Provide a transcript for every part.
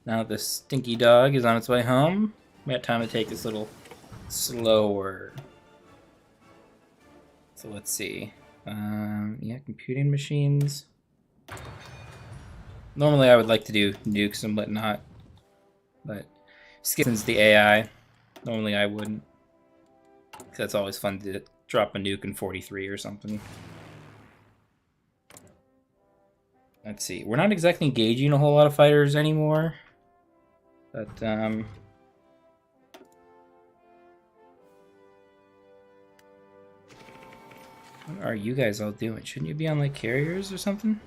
Now that the stinky dog is on its way home, we got time to take this a little slower. So let's see. Yeah, computing machines. Normally I would like to do nukes and whatnot, but since the AI, normally I wouldn't. Cause that's always fun to drop a nuke in 43 or something. Let's see. We're not exactly engaging a whole lot of fighters anymore, but what are you guys all doing? Shouldn't you be on like carriers or something?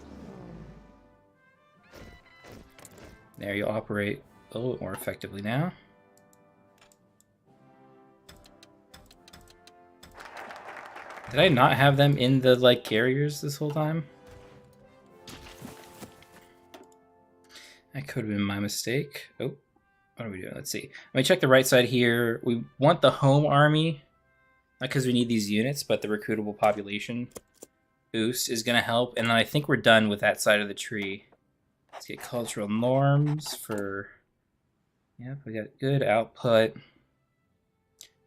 There, you'll operate a little bit more effectively now. Did I not have them in the like carriers this whole time? That could have been my mistake. Oh, what are we doing? Let's see. Let me check the right side here. We want the home army, not because we need these units, but the recruitable population boost is going to help. And then I think we're done with that side of the tree. Let's get cultural norms for... Yep, we got good output.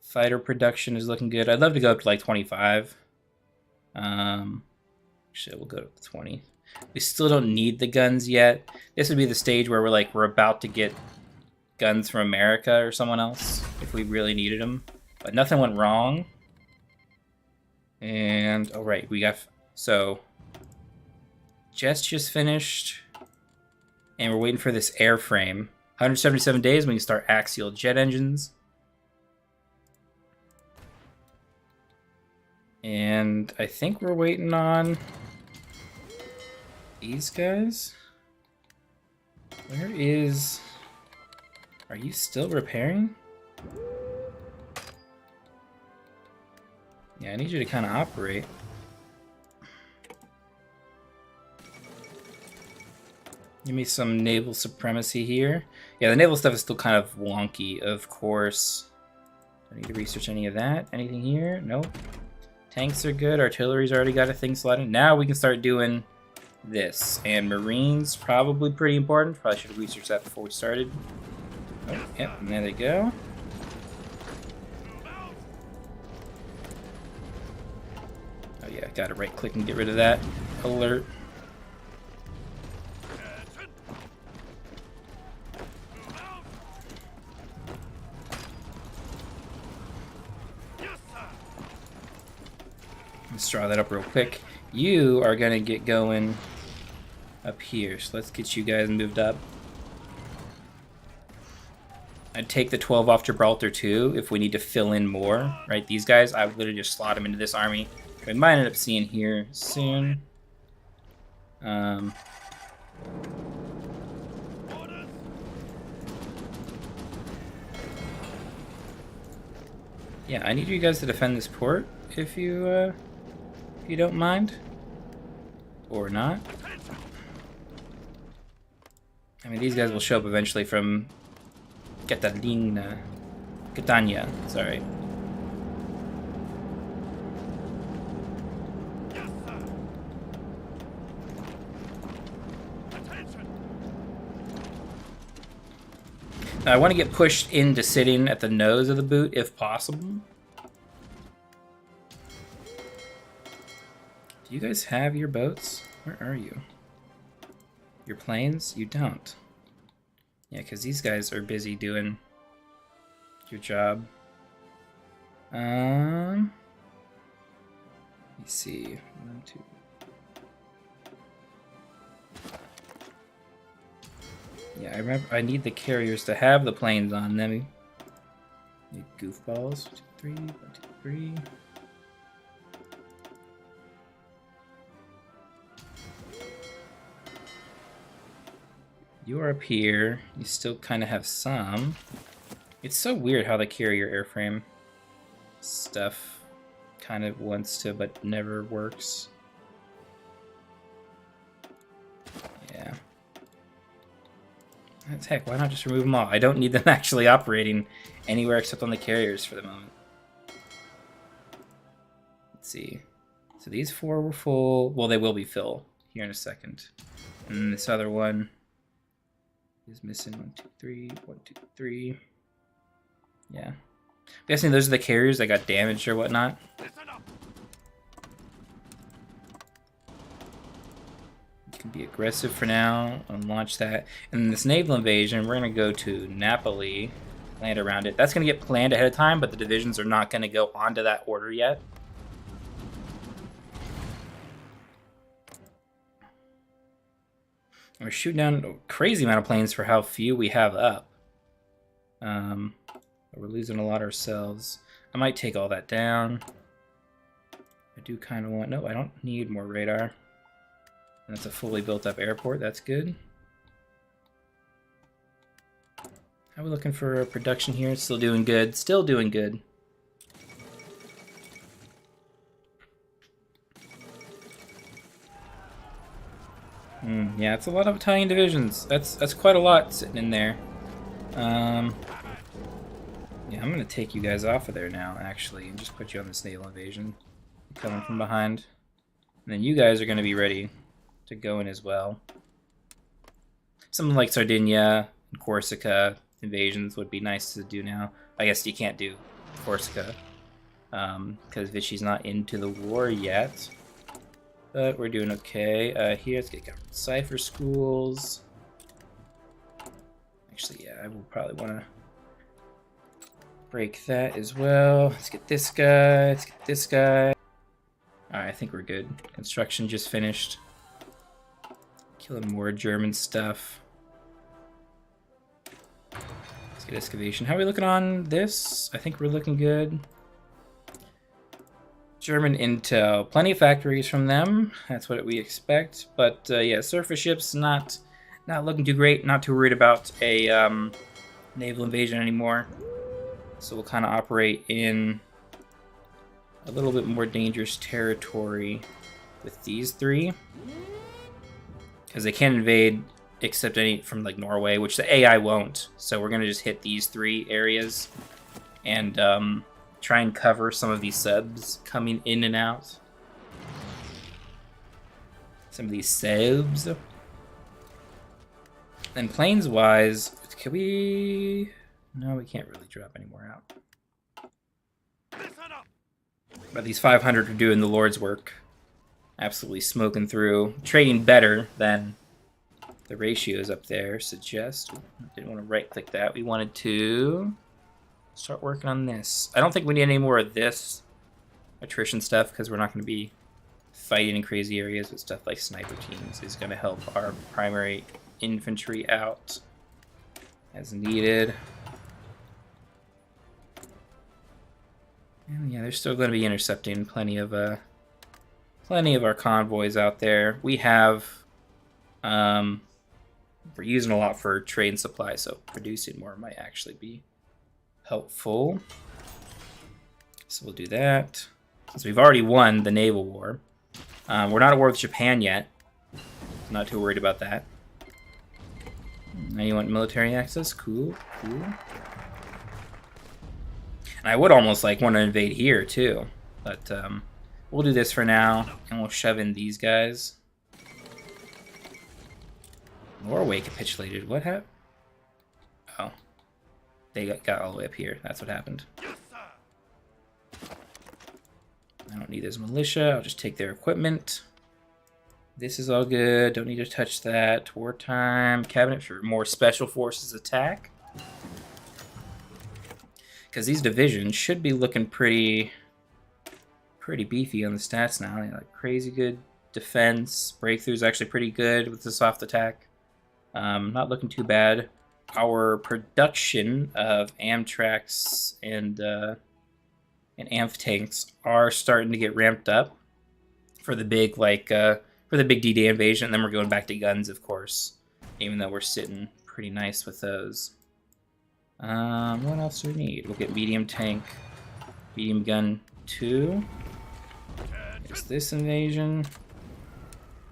Fighter production is looking good. I'd love to go up to like 25. Actually, we'll go up to 20. We still don't need the guns yet. This would be the stage where we're about to get guns from America or someone else if we really needed them. But nothing went wrong. And, oh right, we got... So, jets just finished. And we're waiting for this airframe. 177 days, we can start axial jet engines. And I think we're waiting on these guys. Where is... Are you still repairing? Yeah, I need you to kind of operate. Give me some naval supremacy here. Yeah, the naval stuff is still kind of wonky, of course. I need to research any of that. Anything here? Nope. Tanks are good. Artillery's already got a thing slotted. Now we can start doing this. And Marines, probably pretty important. Probably should have researched that before we started. Oh, yep, and there they go. Oh yeah, gotta right click and get rid of that alert. Let's draw that up real quick. You are gonna get going up here, so let's get you guys moved up. I'd take the 12 off Gibraltar too if we need to fill in more, right? These guys, I would literally just slot them into this army. We might end up seeing here soon. Yeah, I need you guys to defend this port if you don't mind. Or not. I mean, these guys will show up eventually from Catania, sorry. Now, I want to get pushed into sitting at the nose of the boot if possible. Do you guys have your boats? Where are you? Your planes? You don't. Yeah, because these guys are busy doing your job. Let me see. 1, 2. Yeah, I remember. I need the carriers to have the planes on them. Need goofballs. 1, 2, 3. 1, 2, 3. You are up here. You still kind of have some. It's so weird how the carrier airframe stuff kind of wants to, but never works. Yeah. That's heck, why not just remove them all? I don't need them actually operating anywhere except on the carriers for the moment. Let's see. So these 4 were full. Well, they will be full here in a second. And this other one Is missing 1, 2, 3, 1, 2, 3. Yeah. I'm guessing those are the carriers that got damaged or whatnot. You can be aggressive for now and launch that. And then this naval invasion, we're going to go to Napoli, land around it. That's going to get planned ahead of time, but the divisions are not going to go onto that order yet. We're shooting down a crazy amount of planes for how few we have up. We're losing a lot ourselves. I might take all that down. I do kind of want... No, I don't need more radar. That's a fully built up airport. That's good. How are we looking for production here? Still doing good. Still doing good. Yeah, it's a lot of Italian divisions. That's quite a lot sitting in there. Yeah, I'm gonna take you guys off of there now, actually, and just put you on this naval invasion, coming from behind. And then you guys are gonna be ready to go in as well. Something like Sardinia and Corsica invasions would be nice to do now. I guess you can't do Corsica because Vichy's not into the war yet. But we're doing okay. Here, let's get Cypher schools. Actually, yeah, I will probably want to break that as well. Let's get this guy. Let's get this guy. Alright, I think we're good. Construction just finished. Killing more German stuff. Let's get excavation. How are we looking on this? I think we're looking good. German intel. Plenty of factories from them. That's what we expect. But yeah, surface ships not looking too great. Not too worried about a naval invasion anymore. So we'll kind of operate in a little bit more dangerous territory with these three. Because they can't invade except any from like Norway, which the AI won't. So we're going to just hit these three areas and try and cover some of these subs coming in and out. Some of these subs. And planes-wise, can we... No, we can't really drop any more out. But these 500 are doing the Lord's work. Absolutely smoking through. Trading better than the ratios up there suggest. Didn't want to right-click that. We wanted to start working on this. I don't think we need any more of this attrition stuff because we're not going to be fighting in crazy areas with stuff like sniper teams. Is going to help our primary infantry out as needed. And yeah, they're still going to be intercepting plenty of our convoys out there. We have we're using a lot for trade and supply, so producing more might actually be helpful. So we'll do that. Since we've already won the naval war. We're not at war with Japan yet. I'm not too worried about that. Now you want military access? Cool, cool. And I would almost like want to invade here too. But we'll do this for now, and we'll shove in these guys. Norway capitulated. What happened? Oh. They got all the way up here. That's what happened. I don't need this militia. I'll just take their equipment. This is all good. Don't need to touch that. Wartime. Cabinet for more special forces attack. Because these divisions should be looking pretty beefy on the stats now. They have like crazy good defense. Breakthrough's actually pretty good with the soft attack. Not looking too bad. Our production of Amtracs and Amph tanks are starting to get ramped up for the big D-Day invasion. And then we're going back to guns, of course, even though we're sitting pretty nice with those. What else do we need? We'll get medium tank, medium gun 2. There's this invasion.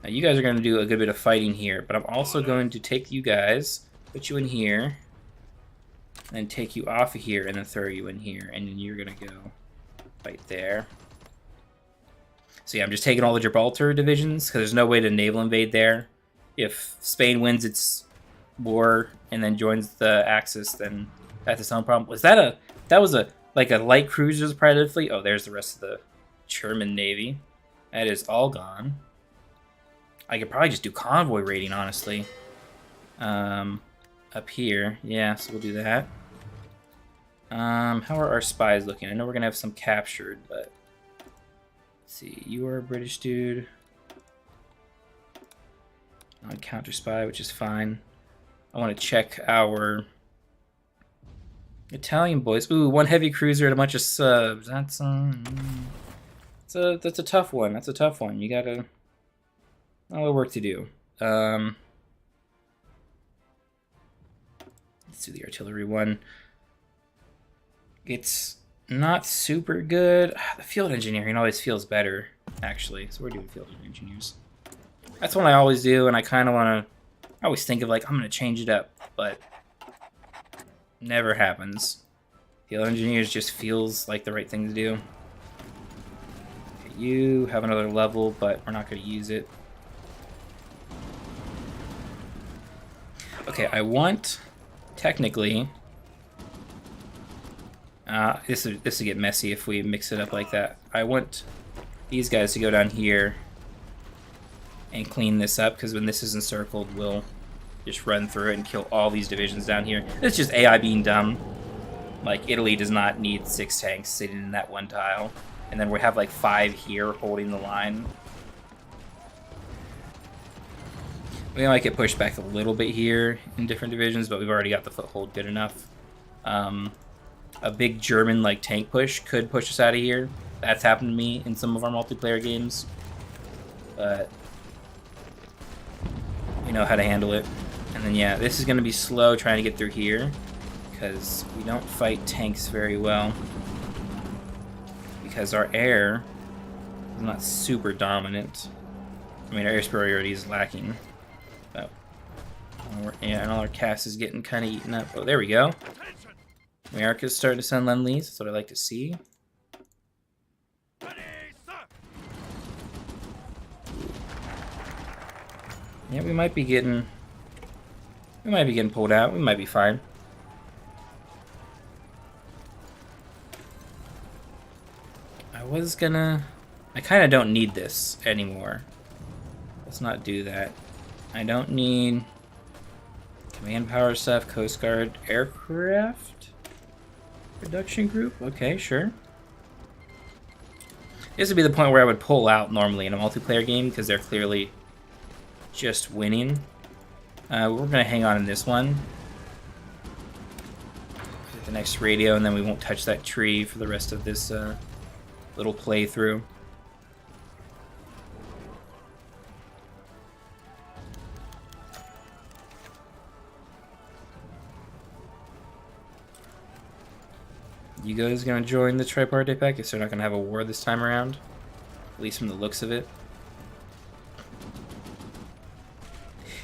Now you guys are going to do a good bit of fighting here, but I'm also going to take you guys, put you in here, and then take you off of here, and then throw you in here, and then you're going to go fight there. So yeah, I'm just taking all the Gibraltar divisions, because there's no way to naval invade there. If Spain wins its war and then joins the Axis, then that's its own problem. That was a like a light cruiser's pirated fleet? Oh, there's the rest of the German Navy. That is all gone. I could probably just do convoy raiding, honestly. Up here. Yeah, so we'll do that. How are our spies looking? I know we're gonna have some captured, but let's see. You are a British dude. On counter spy, which is fine. I want to check our Italian boys. Ooh, one heavy cruiser and a bunch of subs. That's a tough one. That's a tough one. You gotta a lot of work to do. Let's do the artillery one. It's not super good. The field engineering always feels better, actually. So we're doing field engineers. That's what I always do, and I kind of want to... I always think of, like, I'm going to change it up, but never happens. Field engineers just feels like the right thing to do. Okay, you have another level, but we're not going to use it. Okay, I want, technically... this would get messy if we mix it up like that. I want these guys to go down here and clean this up, because when this is encircled, we'll just run through it and kill all these divisions down here. It's just AI being dumb. Like, Italy does not need 6 tanks sitting in that one tile. And then we have like 5 here holding the line. We might get pushed back a little bit here in different divisions, but we've already got the foothold good enough. A big German like tank push could push us out of here. That's happened to me in some of our multiplayer games. But we know how to handle it. And then yeah, this is going to be slow trying to get through here, because we don't fight tanks very well. Because our air is not super dominant. I mean, our air superiority is lacking. But, yeah, and all our cast is getting kind of eaten up. Oh, there we go. America's starting to send Lend-Lease. That's what I like to see. Yeah, we might be getting pulled out. We might be fine. I kind of don't need this anymore. Let's not do that. I don't need command power stuff, Coast Guard, aircraft, production group. Okay, sure. This would be the point where I would pull out normally in a multiplayer game, because they're clearly just winning. We're gonna hang on in this one. Get the next radio, and then we won't touch that tree for the rest of this little playthrough. You guys gonna join the Tripartite Pact? Guess they're not gonna have a war this time around, at least from the looks of it.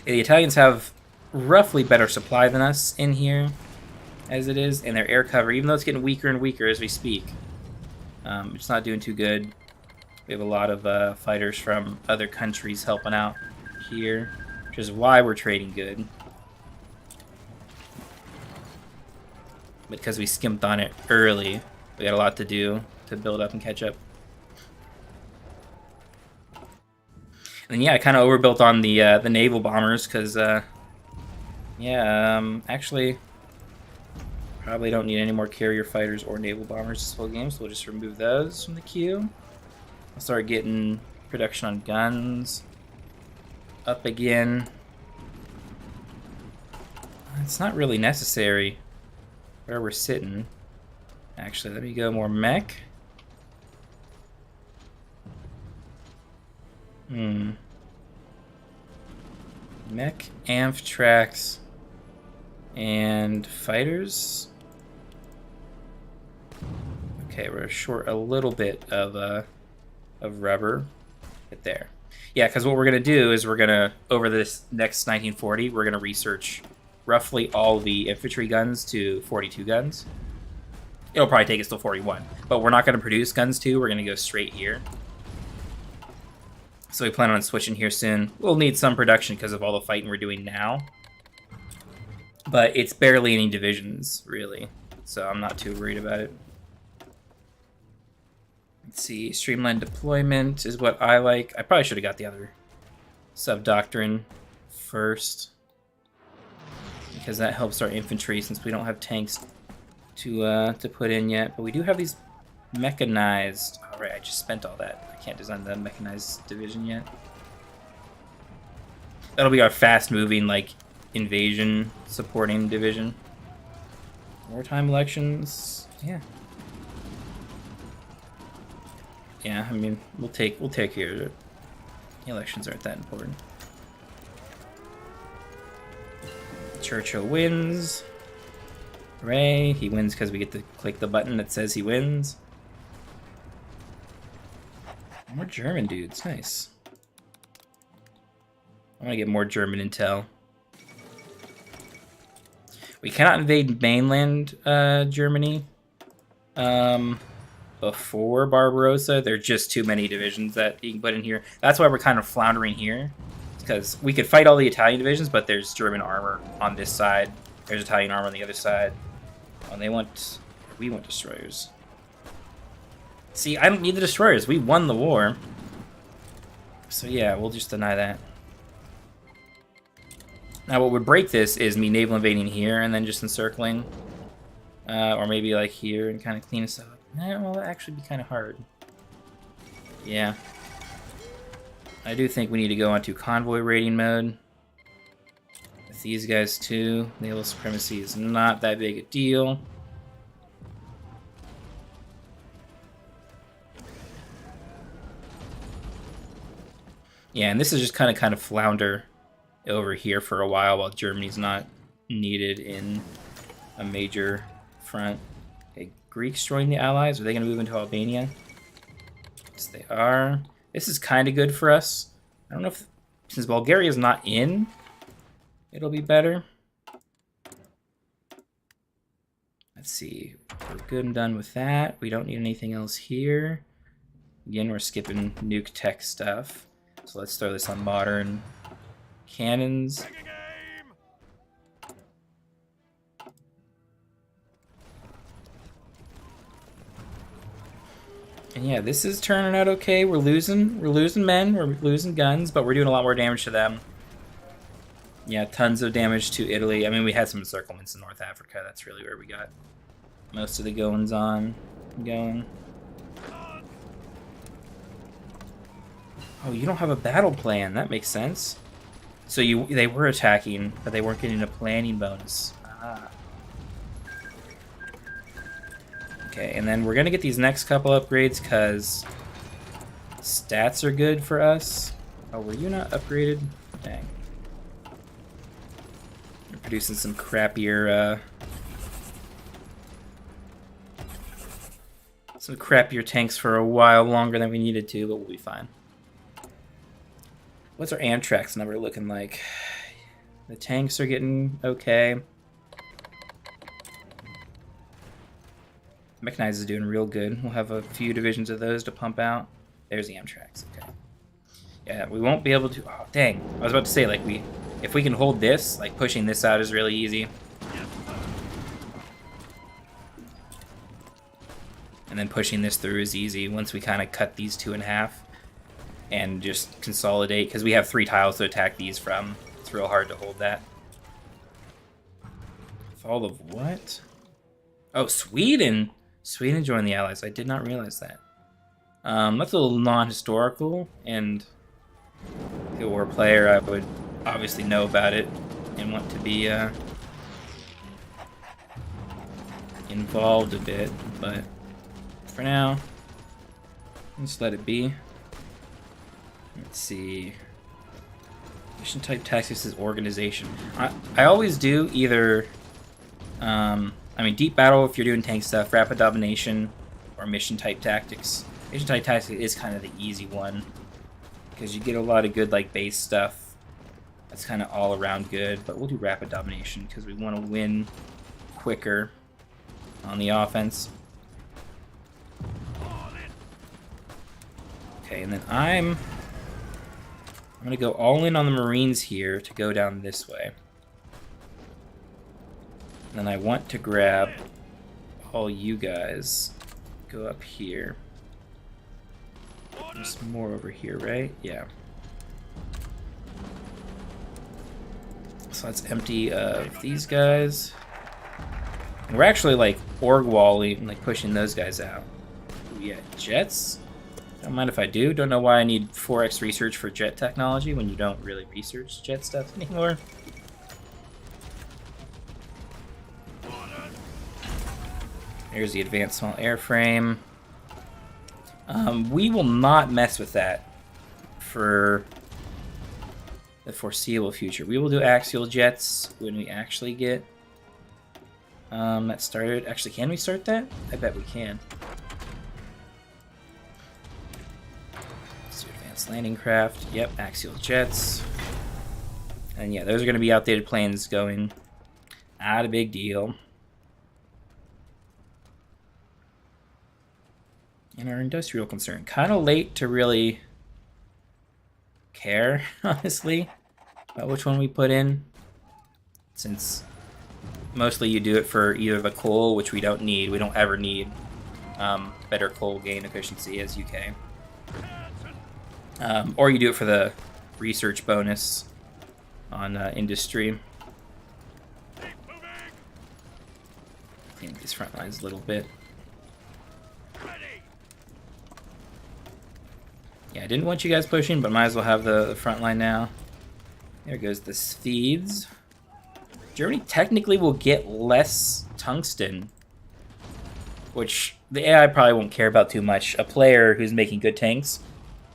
Yeah, the Italians have roughly better supply than us in here, as it is, and their air cover, even though it's getting weaker and weaker as we speak. It's not doing too good. We have a lot of fighters from other countries helping out here, which is why we're trading good. Because we skimped on it early, we got a lot to do to build up and catch up. And yeah, I kind of overbuilt on the naval bombers, because actually probably don't need any more carrier fighters or naval bombers this whole game, so we'll just remove those from the queue. I'll start getting production on guns up again. It's not really necessary where we're sitting. Actually, let me go more mech. Mech, Amphitrax, and fighters. Okay, we're short a little bit of rubber. Right there. Yeah, because what we're gonna do is we're gonna, over this next 1940, we're gonna research roughly all the infantry guns to 42 guns. It'll probably take us till 41, but we're not gonna produce guns too. We're gonna go straight here. So we plan on switching here soon. We'll need some production because of all the fighting we're doing now. but it's barely any divisions, really. So I'm not too worried about it. Let's see, streamlined deployment is what I like. I probably should have got the other sub-doctrine first, because that helps our infantry since we don't have tanks to put in yet. But we do have these mechanized. All right, I just spent all that. I can't design the mechanized division yet. That'll be our fast-moving, like, invasion supporting division. Wartime elections, yeah. Yeah, I mean, we'll take care of it. The elections aren't that important. Churchill wins. Hooray, he wins because we get to click the button that says he wins. More German dudes, nice. I want to get more German intel. We cannot invade mainland Germany before Barbarossa. There are just too many divisions that you can put in here. That's why we're kind of floundering here. Because we could fight all the Italian divisions, but there's German armor on this side. There's Italian armor on the other side. Oh, we want destroyers. See, I don't need the destroyers. We won the war. So yeah, we'll just deny that. Now what would break this is me naval invading here and then just encircling. Or maybe like here and kind of clean us up. Nah, well, that'd actually be kind of hard. Yeah. I do think we need to go onto convoy raiding mode. With these guys too. Naval supremacy is not that big a deal. Yeah, and this is just kind of flounder over here for a while Germany's not needed in a major front. Okay, Greeks join the Allies. Are they going to move into Albania? Yes, they are. This is kind of good for us. I don't know if, since Bulgaria is not in, it'll be better. Let's see. We're good and done with that. We don't need anything else here. Again, we're skipping nuke tech stuff. So let's throw this on modern cannons. And yeah, this is turning out okay. We're losing men, we're losing guns, but we're doing a lot more damage to them. Yeah, tons of damage to Italy. I mean, we had some encirclements in North Africa. That's really where we got most of the goings on going. Oh, you don't have a battle plan. That makes sense. So they were attacking, but they weren't getting a planning bonus. Ah. Okay, and then we're gonna get these next couple upgrades because stats are good for us. Oh, were you not upgraded? Dang. You're producing some crappier tanks for a while longer than we needed to, but we'll be fine. What's our Amtrax number looking like? The tanks are getting okay. Mechanized is doing real good. We'll have a few divisions of those to pump out. There's the Amtrax. Okay. Yeah, we won't be able to. Oh, dang! I was about to say, like, if we can hold this, like pushing this out is really easy. And then pushing this through is easy once we kind of cut these two in half. And just consolidate, because we have 3 tiles to attack these from. It's real hard to hold that. Fall of what? Oh, Sweden! Sweden joined the Allies. I did not realize that. That's a little non-historical, and if I were a player, I would obviously know about it and want to be involved a bit, but for now, just let it be. Let's see. Mission type tactics is organization. I always do either, I mean, deep battle if you're doing tank stuff, rapid domination, or mission type tactics. Mission type tactics is kind of the easy one because you get a lot of good like base stuff. That's kind of all around good, but we'll do rapid domination because we want to win quicker on the offense. Okay, and then I'm going to go all in on the Marines here to go down this way. And I want to grab all you guys. Go up here. There's more over here, right? Yeah. So let's empty of these guys. And we're actually like org walling, like pushing those guys out. Ooh, yeah, jets. Don't mind if I do. Don't know why I need 4x research for jet technology when you don't really research jet stuff anymore. Here's the advanced small airframe. We will not mess with that for the foreseeable future. We will do axial jets when we actually get that started. Actually, can we start that? I bet we can. Let's do advanced landing craft. Yep, axial jets. And yeah, those are going to be outdated planes going. Not a big deal. And our industrial concern. Kind of late to really care, honestly, about which one we put in. Since mostly you do it for either the coal, which we don't need. We don't ever need better coal gain efficiency as UK. Or you do it for the research bonus on industry. Clean these front lines a little bit. Yeah, I didn't want you guys pushing, but might as well have the front line now. There goes the Swedes. Germany technically will get less tungsten, which the AI probably won't care about too much. A player who's making good tanks,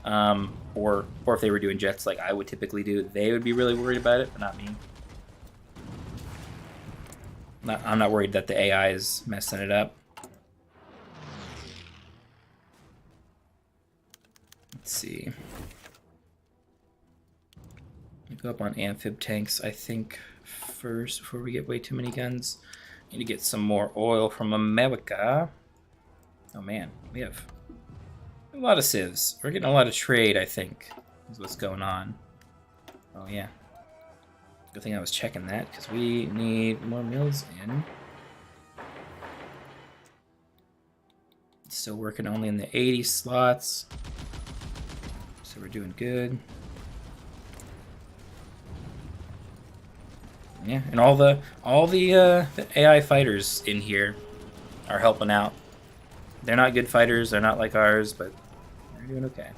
or if they were doing jets like I would typically do, they would be really worried about it, but not me. I'm not worried that the AI is messing it up. Let's see. Go up on amphib tanks, I think, first before we get way too many guns. Need to get some more oil from America. Oh man, we have a lot of civs. We're getting a lot of trade, I think, is what's going on. Oh yeah. Good thing I was checking that, because we need more mills in. Still working only in the 80 slots. So we're doing good. Yeah, and all the AI fighters in here are helping out. They're not good fighters, they're not like ours, but they're doing okay.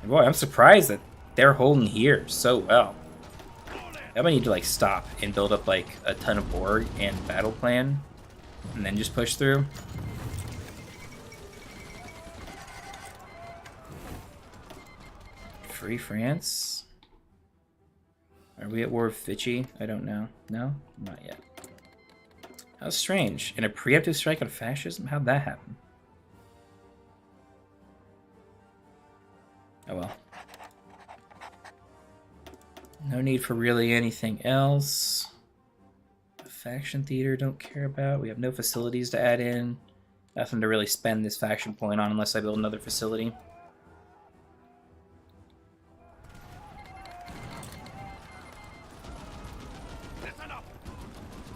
And boy, I'm surprised that they're holding here so well. I might need to like stop and build up like a ton of Borg and battle plan, and then just push through. Free France? Are we at war with Vichy? I don't know. No? Not yet. How strange. In a preemptive strike on fascism? How'd that happen? Oh well. No need for really anything else. A faction theater, don't care about. We have no facilities to add in. Nothing to really spend this faction point on unless I build another facility.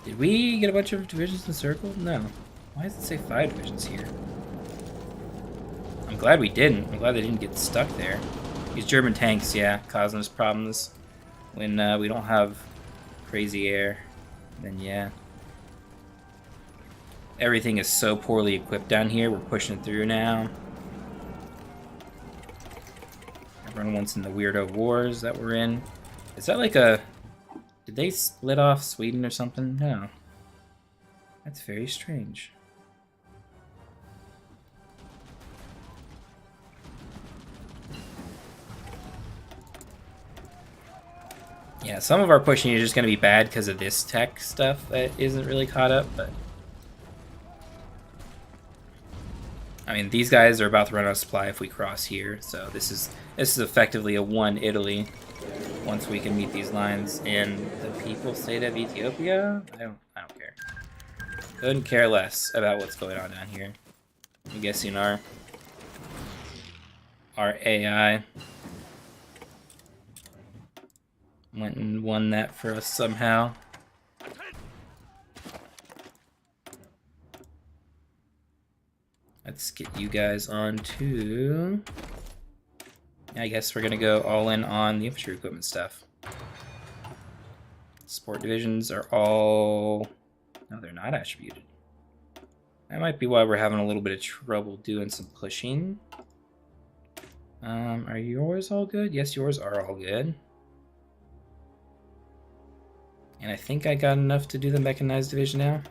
Did we get a bunch of divisions encircled? No. Why does it say 5 divisions here? I'm glad we didn't. I'm glad they didn't get stuck there. These German tanks, yeah, causing us problems. When we don't have crazy air, then yeah. Everything is so poorly equipped down here. We're pushing it through now. Everyone wants in the weirdo wars that we're in. Is that like a... Did they split off Sweden or something? No. That's very strange. Yeah, some of our pushing is just going to be bad because of this tech stuff that isn't really caught up, but... I mean, these guys are about to run out of supply if we cross here, so this is effectively a one Italy once we can meet these lines. And the people state of Ethiopia? I don't care. Couldn't care less about what's going on down here. I'm guessing our AI went and won that for us somehow. Let's get you guys on to... I guess we're gonna go all in on the infantry equipment stuff. Support divisions are all... No, they're not attributed. That might be why we're having a little bit of trouble doing some pushing. Are yours all good? Yes, yours are all good. And I think I got enough to do the mechanized division now.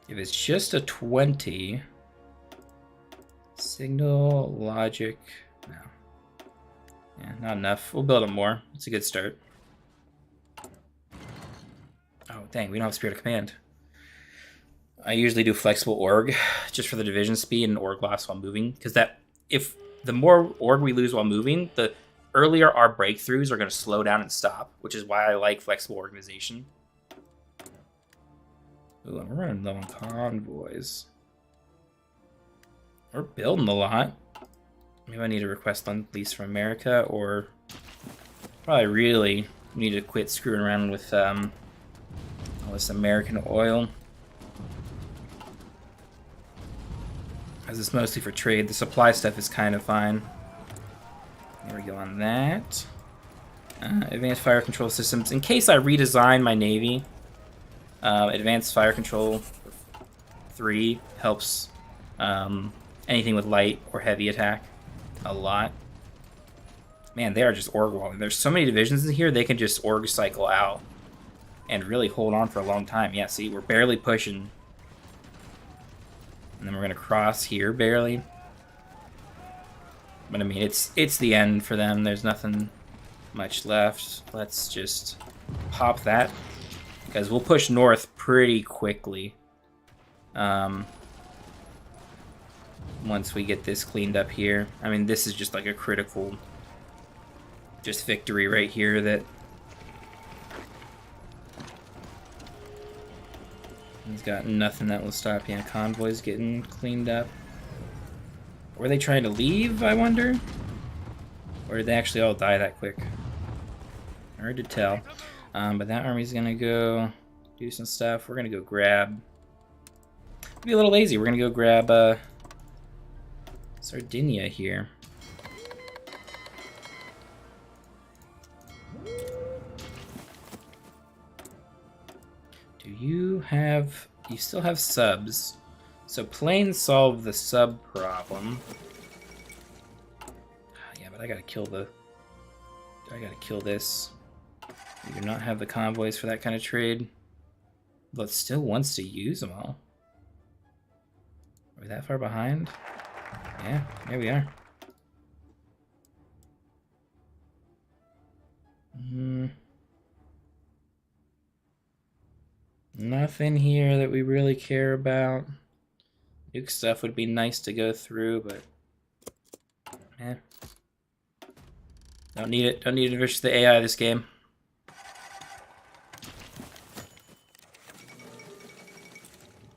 If it's just a 20, signal, logic, no. Yeah, not enough. We'll build up more. It's a good start. Oh, dang, we don't have Spirit of Command. I usually do flexible org just for the division speed and org loss while moving, because that if the more org we lose while moving, the earlier our breakthroughs are going to slow down and stop, which is why I like flexible organization. Ooh, I'm running low on convoys. We're building a lot. Maybe I need to request on lease from America, or probably really need to quit screwing around with all this American oil. As it's mostly for trade, the supply stuff is kind of fine. There we go on that. Advanced fire control systems. In case I redesign my navy, advanced fire control 3 helps anything with light or heavy attack a lot. Man, they are just org walling. There's so many divisions in here, they can just org cycle out and really hold on for a long time. Yeah, see, we're barely pushing. And then we're gonna cross here barely. But I mean, it's the end for them. There's nothing much left. Let's just pop that, because we'll push north pretty quickly. Once we get this cleaned up here. I mean, this is just like a critical just victory right here that he's got nothing that will stop. Yeah, convoys getting cleaned up. Were they trying to leave, I wonder? Or did they actually all die that quick? Hard to tell. But that army's gonna go do some stuff. We're gonna go grab... Be a little lazy. We're gonna go grab Sardinia here. Do you have... You still have subs. So planes solve the sub problem. Yeah, but I gotta kill the... I gotta kill this. You do not have the convoys for that kind of trade. But still wants to use them all. Are we that far behind? Yeah, there we are. Nothing here that we really care about. Nuke stuff would be nice to go through, but yeah. Don't need it. Don't need to enrich the AI this game.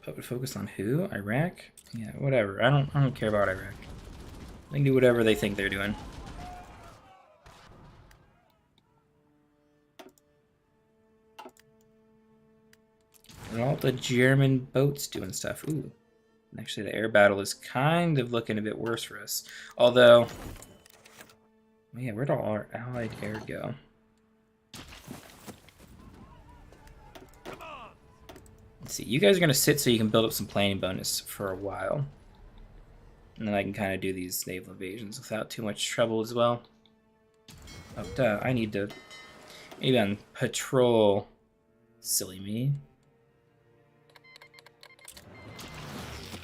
Public focus on who? Iraq? Yeah, whatever. I don't care about Iraq. They can do whatever they think they're doing. And all the German boats doing stuff. Ooh. Actually, the air battle is kind of looking a bit worse for us. Although, man, where'd all our allied air go? Let's see. You guys are going to sit so you can build up some planning bonus for a while. And then I can kind of do these naval invasions without too much trouble as well. Oh, duh. I need to... Maybe on patrol. Silly me.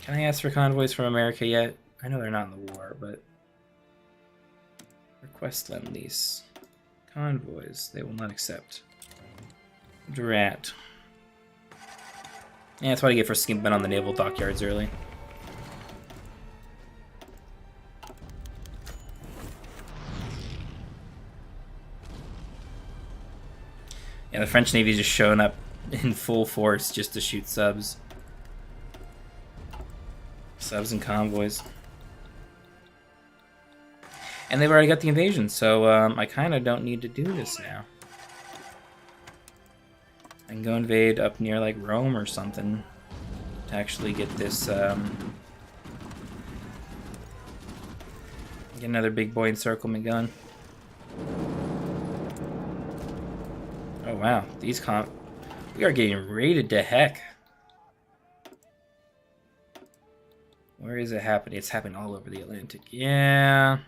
Can I ask for convoys from America yet? I know they're not in the war, but... Request lend lease. Convoys. They will not accept. Drat. Yeah, that's what I get for skimping on the naval dockyards early. Yeah, the French Navy's just showing up in full force just to shoot subs. Subs and convoys. And they've already got the invasion, so I kind of don't need to do this now. I can go invade up near like Rome or something to actually get this. Get another big boy encirclement gun. Oh wow, we are getting raided to heck. Where is it happening? It's happening all over the Atlantic. Yeah.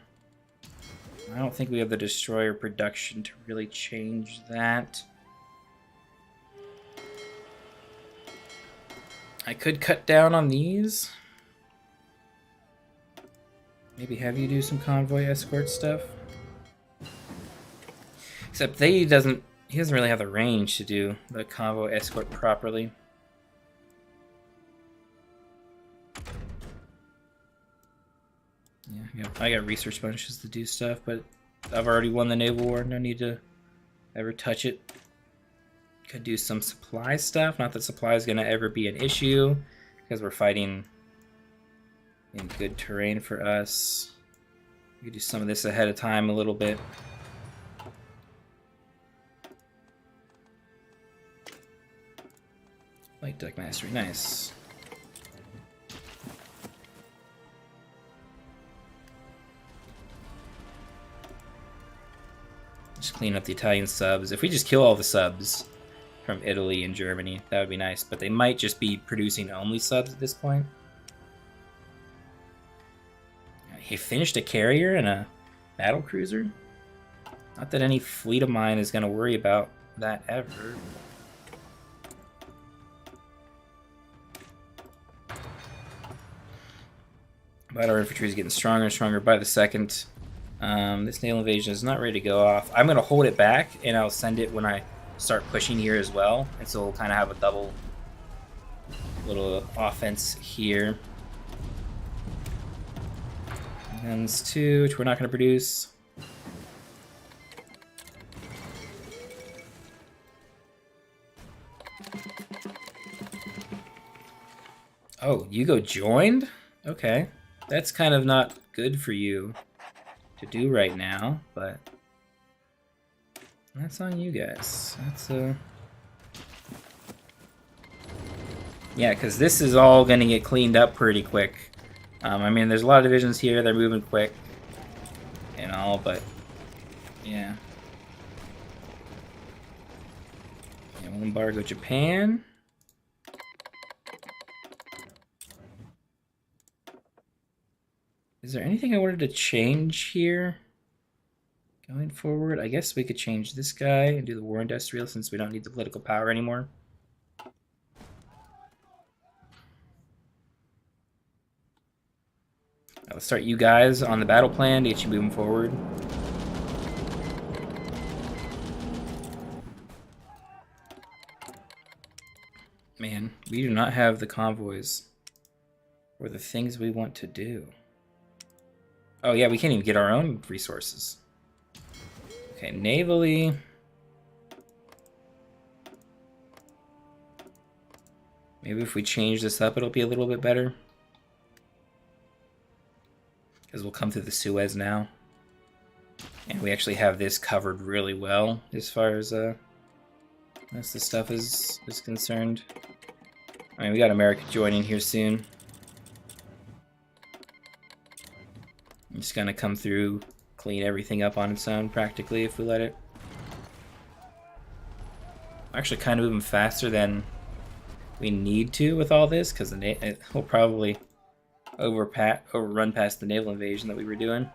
I don't think we have the destroyer production to really change that. I could cut down on these. Maybe have you do some convoy escort stuff. Except he doesn't really have the range to do the convoy escort properly. Yeah, I got research bonuses to do stuff, but I've already won the naval war. No need to ever touch it. Could do some supply stuff. Not that supply is going to ever be an issue, because we're fighting in good terrain for us. We could do some of this ahead of time a little bit. Light deck mastery, nice. Just clean up the Italian subs. If we just kill all the subs from Italy and Germany, that would be nice. But they might just be producing only subs at this point. He finished a carrier and a battle cruiser? Not that any fleet of mine is going to worry about that ever. But our infantry is getting stronger and stronger by the second. This naval invasion is not ready to go off. I'm going to hold it back, and I'll send it when I start pushing here as well. And so we'll kind of have a double little offense here. Guns 2, which we're not going to produce. Oh, Yugo joined? Okay. That's kind of not good for you to do right now, but that's on you guys. That's yeah, because this is all going to get cleaned up pretty quick. I mean, there's a lot of divisions here. They're moving quick and all, but yeah. Yeah, we'll embargo Japan. Is there anything I wanted to change here? Going forward, I guess we could change this guy and do the war industrial since we don't need the political power anymore. Let's start you guys on the battle plan to get you moving forward. Man, we do not have the convoys or the things we want to do. Oh yeah, we can't even get our own resources. Okay, navally. Maybe if we change this up, it'll be a little bit better. Because we'll come through the Suez now. And we actually have this covered really well as far as most of the stuff is concerned. I mean, we got America joining here soon. I'm just gonna come through, clean everything up on its own practically if we let it. We're actually kind of moving faster than we need to with all this, because we'll probably overrun past the naval invasion that we were doing.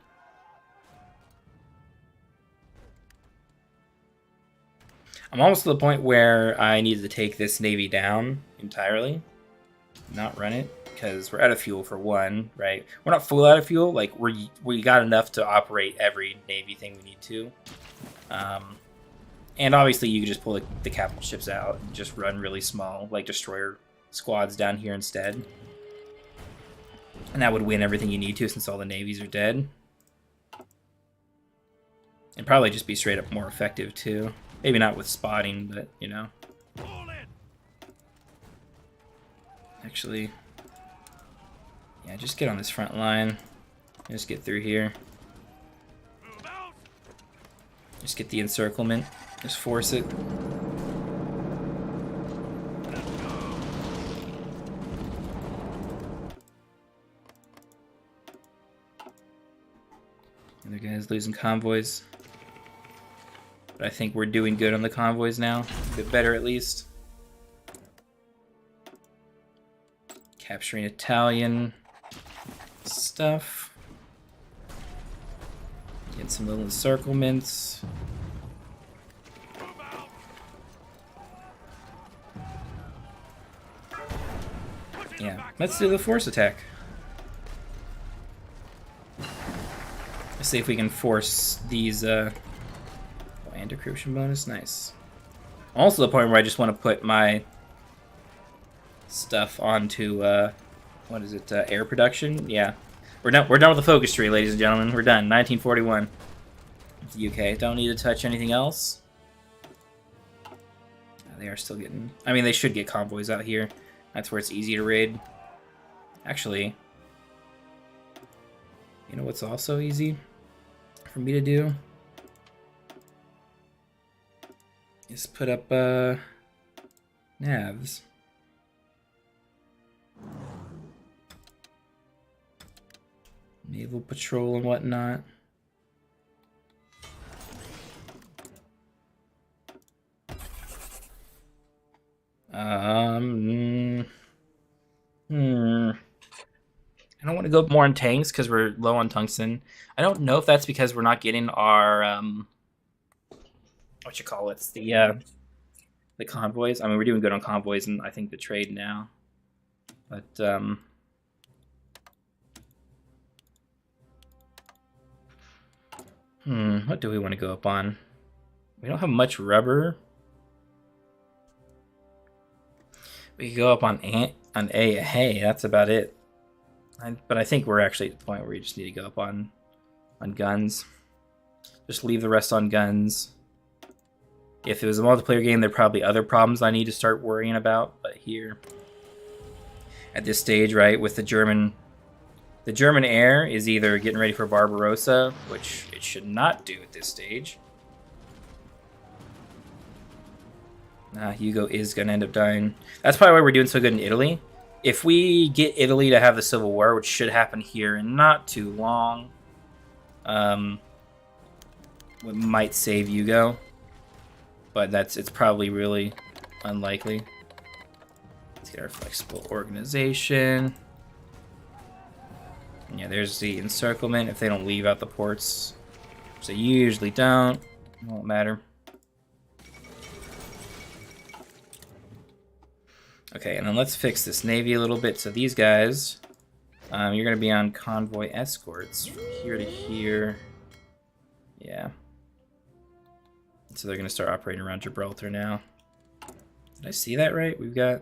I'm almost to the point where I need to take this navy down entirely, not run it, because we're out of fuel for one, right? We're not full out of fuel, like we got enough to operate every navy thing we need to. And obviously you can just pull the capital ships out and just run really small, like destroyer squads down here instead. And that would win everything you need to since all the navies are dead. And probably just be straight up more effective too. Maybe not with spotting, but you know. Actually, yeah, just get on this front line. Just get through here. Just get the encirclement. Just force it. losing convoys. But I think we're doing good on the convoys now. A bit better, at least. Capturing Italian stuff. Get some little encirclements. Yeah, let's do the force attack. Let's see if we can force these, anti-decryption bonus, nice. Also the point where I just want to put my stuff onto, what is it, air production? Yeah. We're done with the focus tree, ladies and gentlemen. We're done, 1941. The UK, don't need to touch anything else. They are still getting, I mean, they should get convoys out here. That's where it's easy to raid. Actually, you know what's also easy for me to do? Is put up navs. Naval patrol and whatnot. I don't want to go more on tanks because we're low on tungsten. I don't know if that's because we're not getting our what you call it, the convoys. I mean, we're doing good on convoys and I think the trade now. But what do we want to go up on? We don't have much rubber. We could go up on A. Hey, that's about it. But I think we're actually at the point where we just need to go up on guns. Just leave the rest on guns. If it was a multiplayer game, there are probably other problems I need to start worrying about. But here, at this stage, right, with the German air is either getting ready for Barbarossa, which it should not do at this stage. Hugo is going to end up dying. That's probably why we're doing so good in Italy. If we get Italy to have the Civil War, which should happen here in not too long, we might save Hugo. But it's probably really unlikely. Let's get our flexible organization. Yeah, there's the encirclement if they don't leave out the ports. Which they usually don't. It won't matter. Okay, and then let's fix this navy a little bit. So these guys, you're going to be on convoy escorts from here to here. Yeah. So they're going to start operating around Gibraltar now. Did I see that right? We've got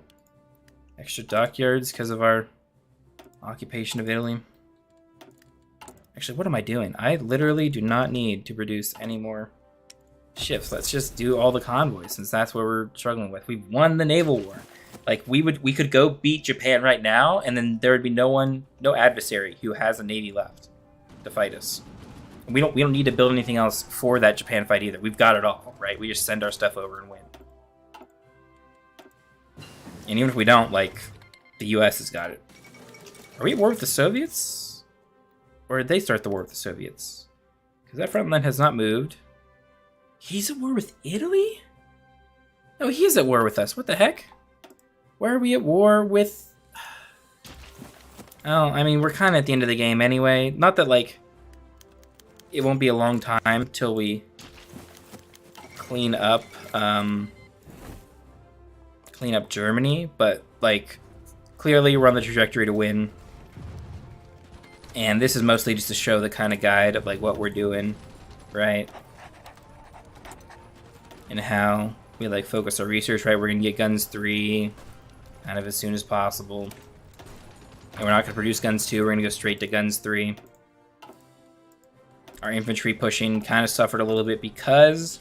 extra dockyards because of our occupation of Italy. Actually, what am I doing? I literally do not need to produce any more ships. Let's just do all the convoys since that's what we're struggling with. We've won the naval war. Like we could go beat Japan right now, and then there would be no adversary who has a navy left to fight us. We don't need to build anything else for that Japan fight either. We've got it all, right? We just send our stuff over and win. And even if we don't, like, the U.S. has got it. Are we at war with the Soviets? Or did they start the war with the Soviets? Because that front line has not moved. He's at war with Italy? No, he is at war with us. What the heck? Why are we at war with... Oh, I mean, we're kind of at the end of the game anyway. Not that, like, it won't be a long time till we clean up Germany, but, like, clearly we're on the trajectory to win. And this is mostly just to show the kind of guide of, like, what we're doing, right? And how we, like, focus our research, right? We're going to get Guns 3 kind of as soon as possible. And we're not going to produce Guns 2, we're going to go straight to Guns 3. Our infantry pushing kind of suffered a little bit because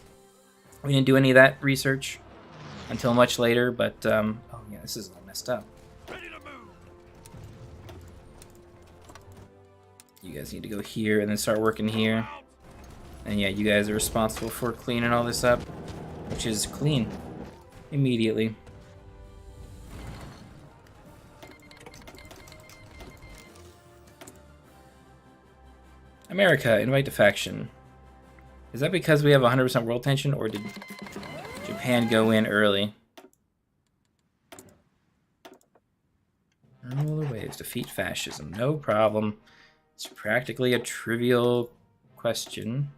we didn't do any of that research until much later, but, oh yeah, this is all messed up. You guys need to go here and then start working here. And yeah, you guys are responsible for cleaning all this up, which is clean immediately. America, invite to faction. Is that because we have 100% world tension, or did Japan go in early? Rule the waves, defeat fascism. No problem. It's practically a trivial question.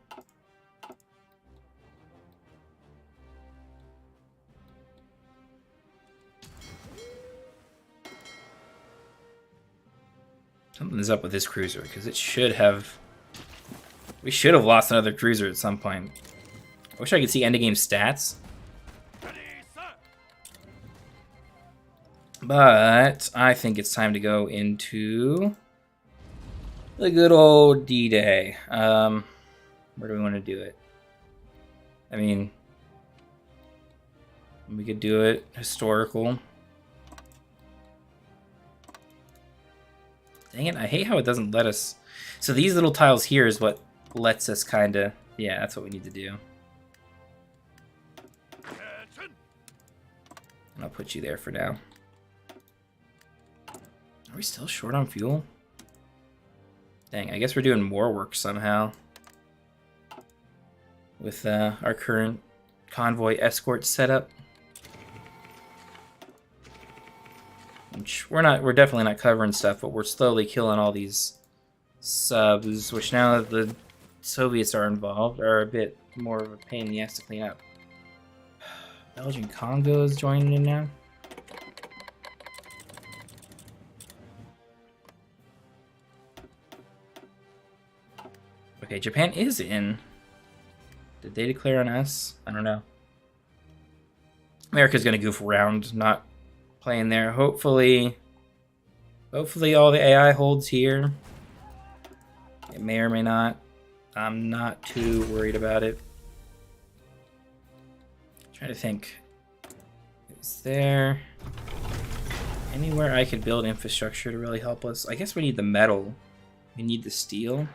Something's up with this cruiser, because it should have... We should have lost another cruiser at some point. I wish I could see endgame stats. But I think it's time to go into the good old D-Day. Where do we want to do it? I mean, we could do it historical. Dang it, I hate how it doesn't let us... So these little tiles here is what lets us kind of... Yeah, that's what we need to do. And I'll put you there for now. Are we still short on fuel? Dang, I guess we're doing more work somehow. With our current convoy escort setup. Which we're definitely not covering stuff, but we're slowly killing all these subs, which now that the Soviets are involved, are a bit more of a pain in the ass to clean up. Belgian Congo is joining in now. Okay, Japan is in. Did they declare on us? I don't know. America's gonna goof around, not playing there. Hopefully all the AI holds here. It may or may not. I'm not too worried about it. Trying to think. Is there anywhere I could build infrastructure to really help us? I guess we need the metal. We need the steel.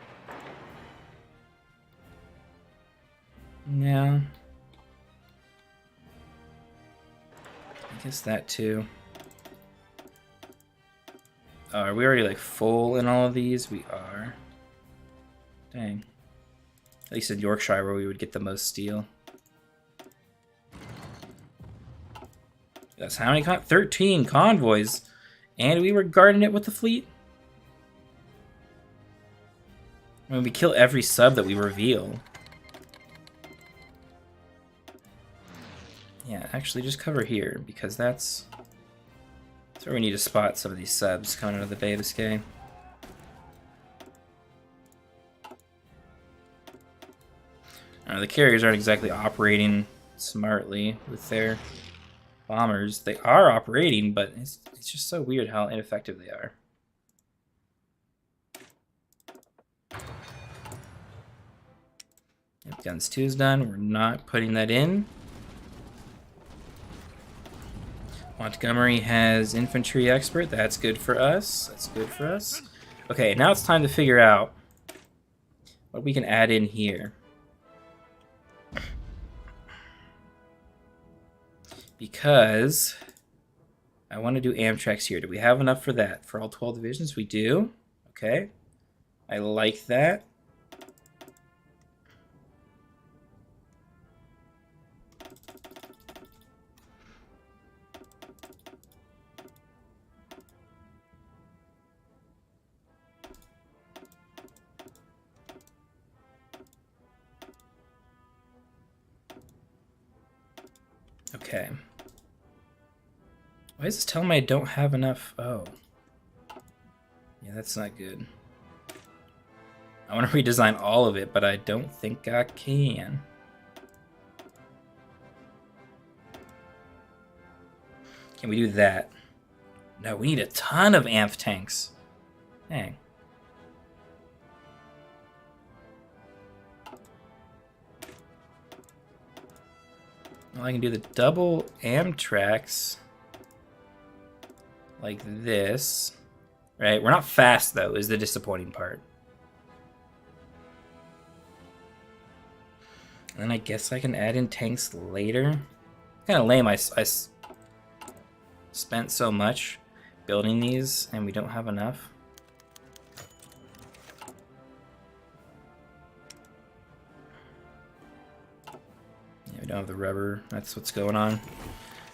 Yeah. I guess that too. Are we already like full in all of these? We are. Dang. At least in Yorkshire where we would get the most steel. That's how many 13 convoys. And we were guarding it with the fleet? I mean, we kill every sub that we reveal. Yeah, actually just cover here, because that's where we need to spot some of these subs coming out of the Bay of Biscay. The carriers aren't exactly operating smartly with their bombers. They are operating, but it's just so weird how ineffective they are. Yep, guns 2 is done. We're not putting that in. Montgomery has infantry expert. That's good for us. That's good for us. Okay, now it's time to figure out what we can add in here. Because I want to do Amtrak's here. Do we have enough for that? For all 12 divisions? We do. Okay. I like that. Okay. Why is this telling me I don't have enough? Oh. Yeah, that's not good. I want to redesign all of it, but I don't think I can. Can we do that? No, we need a ton of AMP tanks. Dang. Well, I can do the double Amtraks like this, right? We're not fast, though, is the disappointing part. And then I guess I can add in tanks later. Kind of lame, I spent so much building these, and we don't have enough. I don't have the rubber. That's what's going on.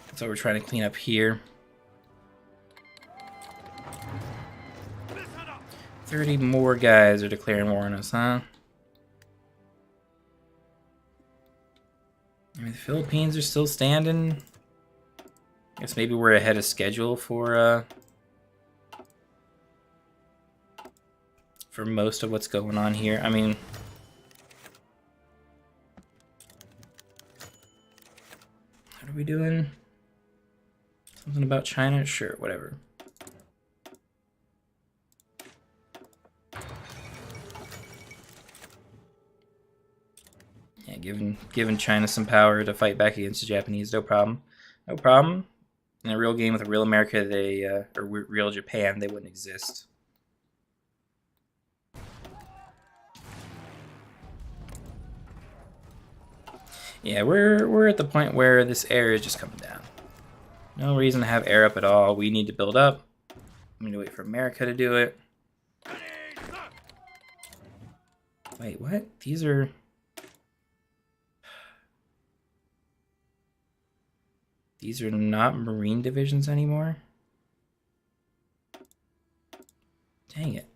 That's what we're trying to clean up here. 30 more guys are declaring war on us, huh? I mean, the Philippines are still standing. I guess maybe we're ahead of schedule for most of what's going on here. I mean, what are we doing? Something about China? Sure, whatever. Yeah, giving China some power to fight back against the Japanese, no problem. No problem. In a real game with a real America, they or real Japan, they wouldn't exist. Yeah, we're at the point where this air is just coming down. No reason to have air up at all. We need to build up. I'm gonna wait for America to do it. Wait, what? These are... These are not Marine divisions anymore? Dang it.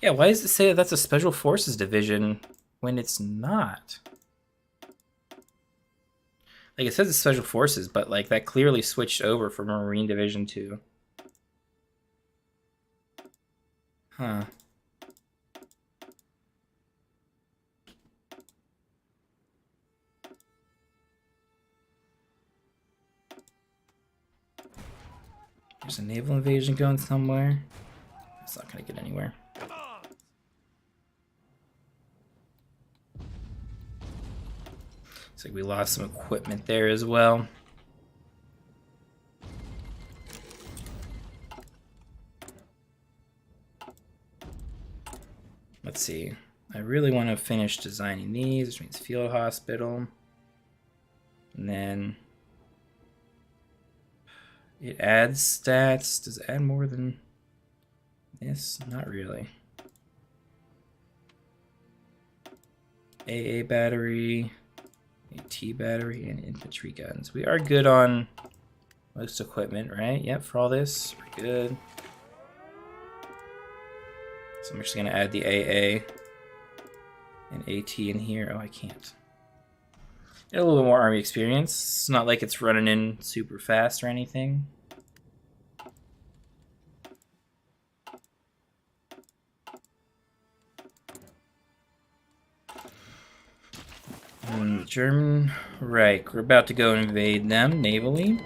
Yeah, why does it say that that's a Special Forces division when it's not? Like, it says it's Special Forces, but, like, that clearly switched over from a Marine division to... Huh. There's a naval invasion going somewhere. It's not gonna get anywhere. Looks like we lost some equipment there as well. Let's see. I really want to finish designing these, which means field hospital. And then it adds stats. Does it add more than this? Not really. AA battery, AT battery, and infantry guns. We are good on most equipment, right? Yep, for all this, we're good. So I'm just gonna add the AA and AT in here. Oh, I can't. Get a little bit more army experience. It's not like it's running in super fast or anything. German, right, we're about to go invade them navally.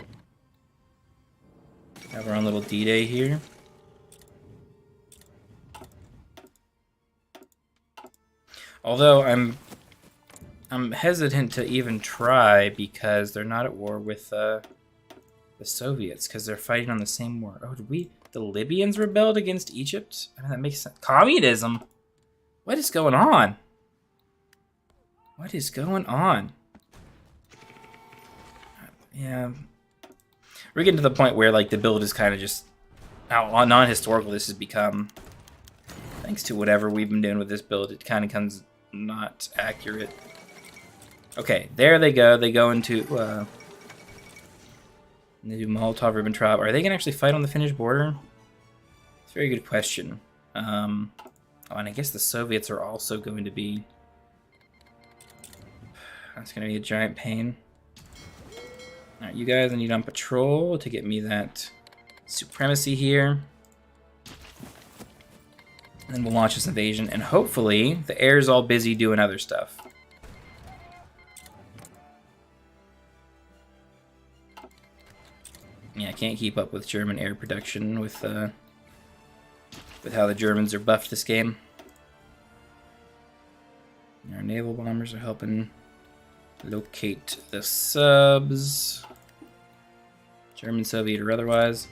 Have our own little D-Day here. Although I'm hesitant to even try because they're not at war with the Soviets because they're fighting on the same war. Oh, the Libyans rebelled against Egypt? I mean, that makes sense. Communism? What is going on? What is going on? Yeah. We're getting to the point where, like, the build is kind of just... How non-historical this has become. Thanks to whatever we've been doing with this build, it kind of comes not accurate. Okay, there they go. They go into... they do Molotov-Ribbentrop. Are they going to actually fight on the Finnish border? It's a very good question. Oh, and I guess the Soviets are also going to be... That's going to be a giant pain. Alright, you guys, I need on patrol to get me that supremacy here. And then we'll launch this invasion, and hopefully the air's all busy doing other stuff. Yeah, I can't keep up with German air production with how the Germans are buffed this game. Our naval bombers are helping locate the subs, German, Soviet, or otherwise.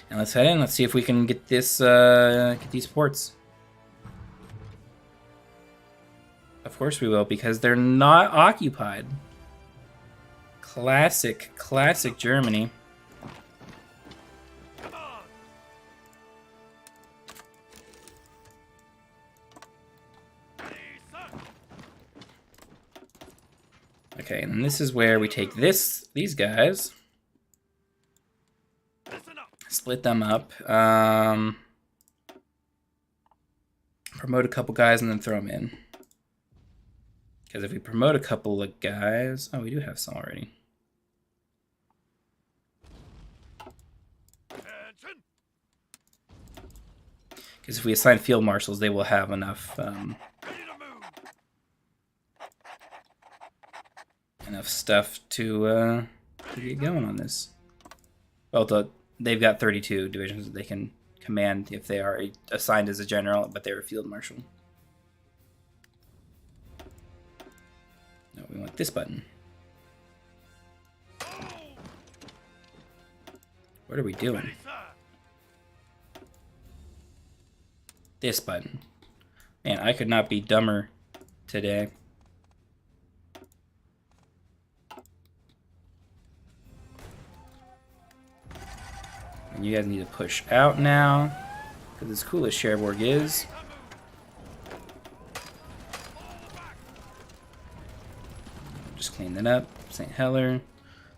And let's head in. Let's see if we can get this, get these ports. Of course we will, because they're not occupied. Classic Germany. Okay, and then this is where we take these guys, split them up, promote a couple guys, and then throw them in. Because if we promote a couple of guys... Oh, we do have some already. Because if we assign field marshals, they will have enough enough stuff to get going on this. Well, they've got 32 divisions that they can command if they are assigned as a general, but they're a field marshal. No, we want this button. What are we doing? This button. Man, I could not be dumber today. And you guys need to push out now, because as cool as Cherbourg is, just clean that up. St. Heller,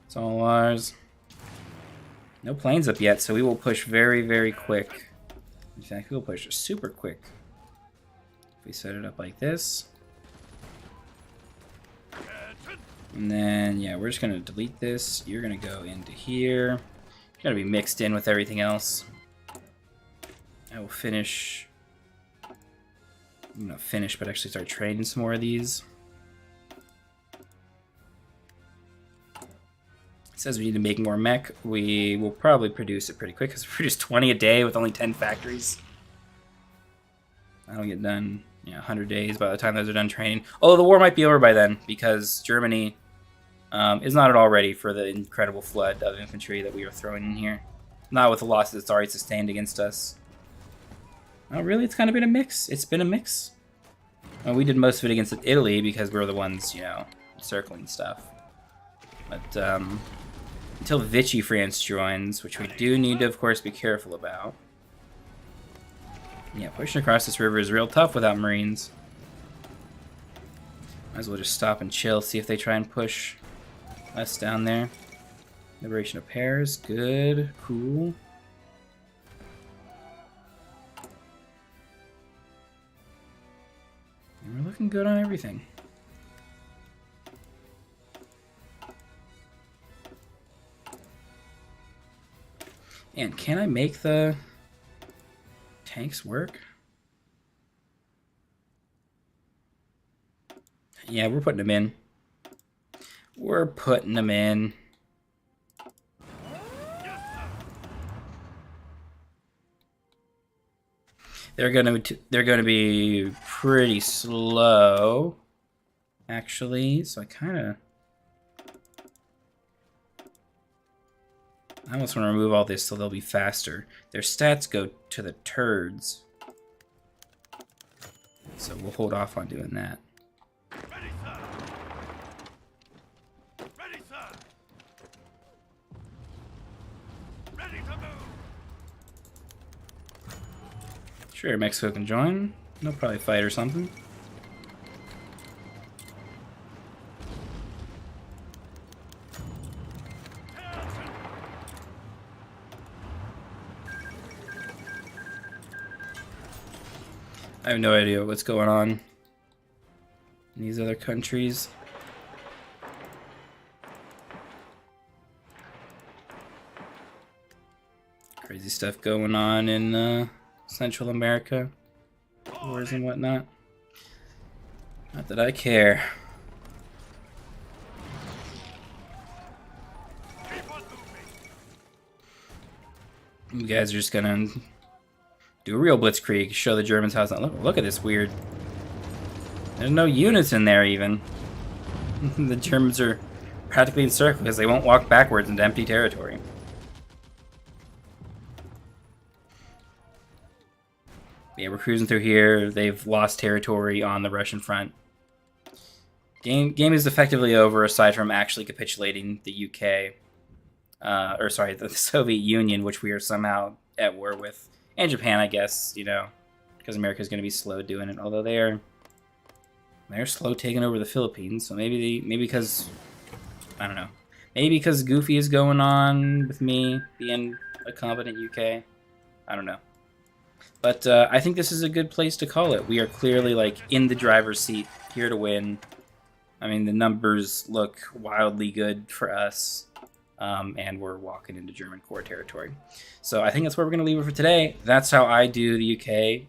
it's all ours. No planes up yet, so we will push very, very quick. In fact, we'll push super quick. If we set it up like this. And then, yeah, we're just going to delete this. You're going to go into here. You're going to be mixed in with everything else. I will finish. I'm not finish, but actually start trading some more of these. It says we need to make more mech. We will probably produce it pretty quick because we produce 20 a day with only 10 factories. That'll get done, 100 days by the time those are done training. Although the war might be over by then because Germany is not at all ready for the incredible flood of infantry that we are throwing in here. Not with the losses it's already sustained against us. Oh, really? It's kind of been a mix. It's been a mix. Well, we did most of it against Italy because we're the ones, circling stuff. But until Vichy France joins, which we do need to, of course, be careful about. Yeah, pushing across this river is real tough without Marines. Might as well just stop and chill, see if they try and push us down there. Liberation of Paris, good, cool. And we're looking good on everything. And can I make the tanks work? Yeah, we're putting them in. We're putting them in. They're gonna be pretty slow, actually. So I almost want to remove all this so they'll be faster. Their stats go to the turds. So we'll hold off on doing that. Ready, sir. Ready, sir. Ready to move. Sure, Mexico can join. They'll probably fight or something. I have no idea what's going on in these other countries. Crazy stuff going on in Central America. Wars and whatnot. Not that I care. You guys are just gonna do a real blitzkrieg, show the Germans how it's not. Look at this weird. There's no units in there even. The Germans are practically encircled because they won't walk backwards into empty territory. Yeah, we're cruising through here. They've lost territory on the Russian front. Game is effectively over aside from actually capitulating the UK. The Soviet Union, which we are somehow at war with. And Japan, I guess, because America's going to be slow doing it. Although they're slow taking over the Philippines, so maybe because I don't know. Maybe because Goofy is going on with me being a competent UK. I don't know. But I think this is a good place to call it. We are clearly like in the driver's seat, here to win. I mean, the numbers look wildly good for us. And we're walking into German core territory. So I think that's where we're going to leave it for today. That's how I do the UK